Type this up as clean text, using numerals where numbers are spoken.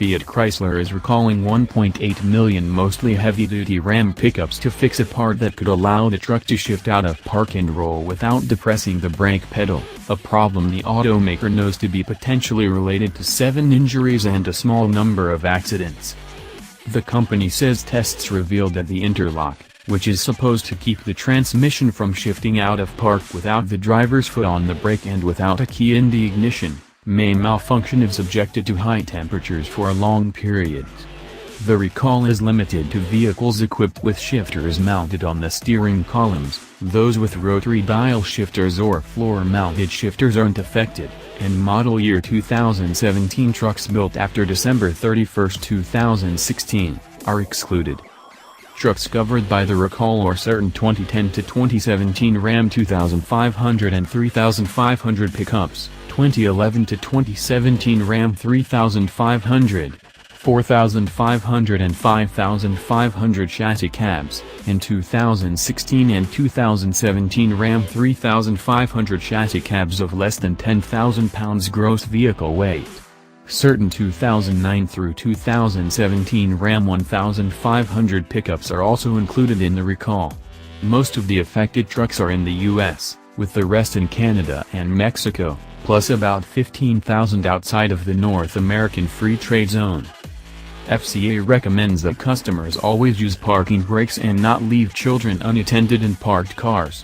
Fiat Chrysler is recalling 1.8 million mostly heavy-duty Ram pickups to fix a part that could allow the truck to shift out of park and roll without depressing the brake pedal, a problem the automaker knows to be potentially related to 7 injuries and a small number of accidents. The company says tests revealed that the interlock, which is supposed to keep the transmission from shifting out of park without the driver's foot on the brake and without a key in the ignition, may malfunction if subjected to high temperatures for long periods. The recall is limited to vehicles equipped with shifters mounted on the steering columns. Those with rotary dial shifters or floor-mounted shifters aren't affected, and model year 2017 trucks built after December 31, 2016, are excluded. Trucks covered by the recall are certain 2010 to 2017 Ram 2500 and 3500 pickups, 2011 to 2017 Ram 3500, 4500 and 5500 chassis cabs, and 2016 and 2017 Ram 3500 chassis cabs of less than 10,000 pounds gross vehicle weight. Certain 2009 through 2017 Ram 1500 pickups are also included in the recall. Most of the affected trucks are in the US, with the rest in Canada and Mexico, plus about 15,000 outside of the North American Free Trade Zone. FCA recommends that customers always use parking brakes and not leave children unattended in parked cars.